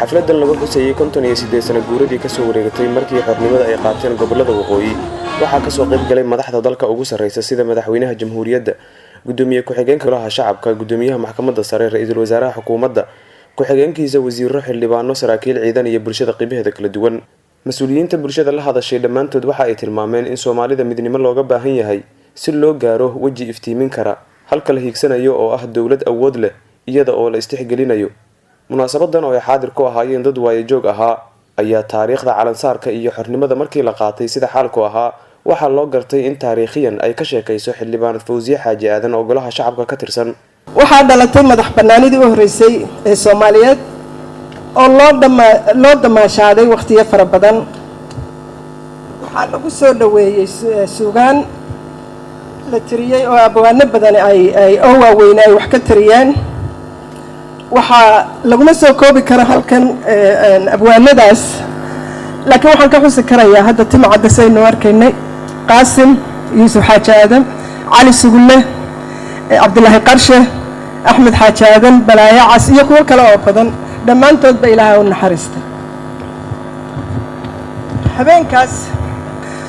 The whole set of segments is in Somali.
xafladan lagu xusayay 58 sano guuradii ka soo wareegtay markii xornimada ay qaateen gobolada waqooyi waxaa ka soo qayb galay madaxda dalka ugu sareysa sida madaxweynaha jamhuuriyadda gudoomiye ku-xigeenka golaha shacabka gudoomiyaha maxkamadda sare ra'iisul wasaaraha xukuumadda ku-xigeenkiisa wasiirro xildhibaano saraakiil ciidan iyo bulshada qiibaheeda kala duwan mas'uuliyiinta bulshada la hadashay dhammaantood waxa ay tilmaameen in Soomaalida midnimo looga baahan yahay si loo gaaro waji iftiimin kara halka la hiigsanayo oo ah dawlad awood leh iyada oo la istixgelinayo munaasabadan oo ay xaadir ku ahaayeen dad waayajoog ahaa ayaa taariikhda calansaarka iyo xornimada markii la qaatay sida xaalku ahaa waxa loo gartay in taariikhiyan ay ka sheekayso xildhibaan Fawziya Xaaji Aadan oo golaha shacabka ka tirsan waxaa dhalatay madax banaanidii u horeysay ee Soomaaliyeed oo loo damaashaaday waqtiyo fara badan waxaa lagu soo dhaweeyay suugaan la tiriyay oo abwaano badan ay waaweynay wax ka tiriyeen waxaa laguma soo koobi karo halkan abwaanadaas laakiin waxaan ka xusi karayaa hadda timcadda saynu arkaynay qaasim yuusuf xaaji aadan cali sugulle cabdulaahi qarshe axmed xaaji aadan balaayo cas iyo kuwo kale oo badan dhammaantoodba ilaahay u naxariistay habeenkaas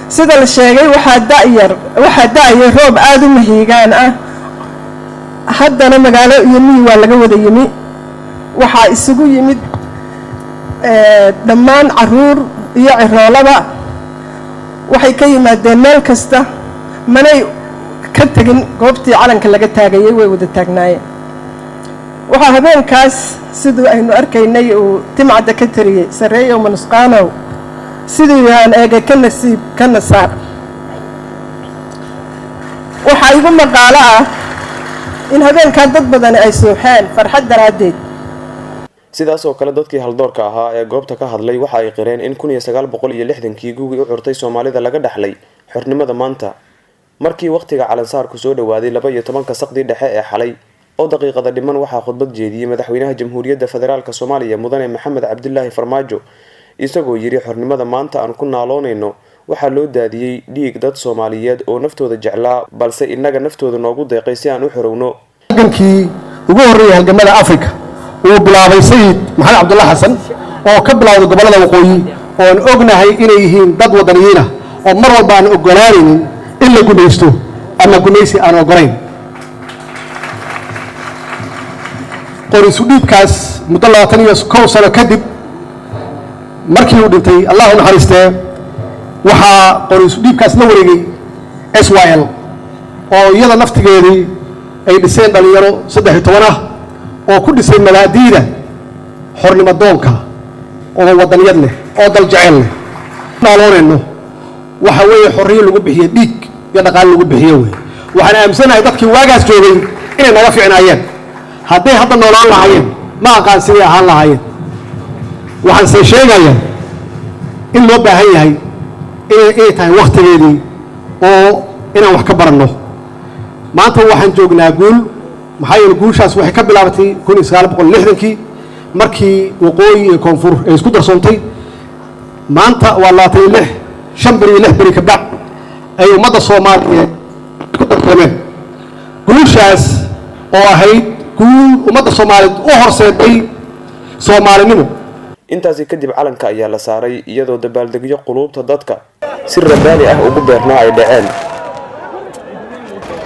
sida la sheegay waxaa da'aya roob aada u mahiigaan ah haddana magaalo iyo miyi waa laga wada yimi waxaa isugu yimid dhammaan caruur iyo ciroolaba waxay ka yimaadeen meel kasta manay ka tegin goobtii calanka laga taagayay way wada taagnaayeen waxaa habeenkaas siduu aynu arkaynay uu timcadda ka tariyey sareeyow manusqaanow siduu aan eegay ka nasiib ka nasaar waxaa igu maqaalo ah in habeenkaa dad badani ay suuxeen farxad daraaddeed sidaas oo kale dadkii haldoorka ahaa ee goobta ka hadlay waxa ay qireen in 1960kii gugii u curtay Soomaalida laga dhaxlay xornimada maanta markii waqtiga calansaarku soo dhawaaday 12 saqdii dhexe ee xalay oo daqiiqada dhiman waxaa khudbad jeediyay madaxweynaha jamhuuriyadda federaalka Soomaaliya mudane Maxamed Cabdullaahi Farmaajo isagoo yiri xornimada maanta aan ku naaloonayno waxaa loo daadiyay dhiig dad Soomaaliyeed oo naftooda jeclaa balse inaga naftooda noogu deeqay si aan u xorowno halgankii ugu horeeyay halgamada Afrika uu bilaabay Sayid Maxamed Cabdullaahi Xasan oo ka bilaawday gobolada waqooyi oo aan ognahay inay yihiin dad wadaniyiin ah oo mar walba aan ogolaanaynin in la gumaysto ama gumaysi aan ogolayn qorisu dhiibkaas muddo 21 sano kadib markii uu dhintay Allah u naxariistee waxaa qorisu dhiibkaas la wareegay SYL oo iyada naftigeedii ay dhiseen dhalinyaro 13 ah oo ku dhisay malaadiida xornimo doonka oo wadaniyad leh oo dal jecel leh naaloonayno waxa weeye xorriyo lagu bixiyo dhiig iyo dhaqaale lagu bixiyo waxaan aaminsanahay dadkii waagaas joogay inay naga fiicnaayeen hadday hadda noolaan lahaayeen ma aqaan sidii ahaan lahaayeen waxaan soo sheegayaa in loo baahan yahay inay tahay waqtigeedii oo inaan wax ka baranno maanta waxaan joognaa guul maxaa yeelay guushaas waxay ka bilaabatay 1960kii markii waqooyi iyo koonfur ay isku darsoontay maanta waa 26 beri ka bacd ay ummadda Soomaaliyeed ku darsoomeen guushaas oo ahayd guul ummadda Soomaaliyeed u horseeday Soomaalinimo intaasi kadib calanka ayaa la saaray iyadoo dabaaldegyo qulubta dadka si rabaali ah ugu beernaa ay dhaceen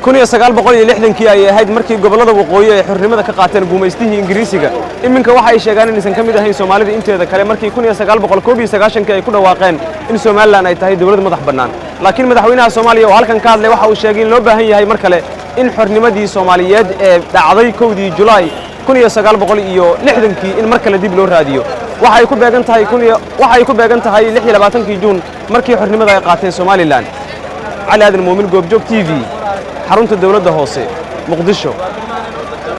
1960kii ay ahayd markii gobolada waqooyi ay xornimada ka qaateen guumaystihii Ingiriisiga iminka waxa ay sheegaan inaysan ka mid ahayn Soomaalida inteeda kale markii 1991kii ay ku dhawaaqeen in Soomaaliland ay tahay dawlad madax bannaan laakiin madaxweynaha Soomaaliya oo halkan ka hadlay waxa uu sheegay in loo baahan yahay mar kale in xornimadii Soomaaliyeed ee dhacday 1 July 1960kii in mar kale dib loo raadiyo waxay ku beegan tahay 26 Juun markii xornimada ay qaateen Somaliland علي هذا المؤمن جوب جوب تي في حرمت الدولة ده هوسي مقدشو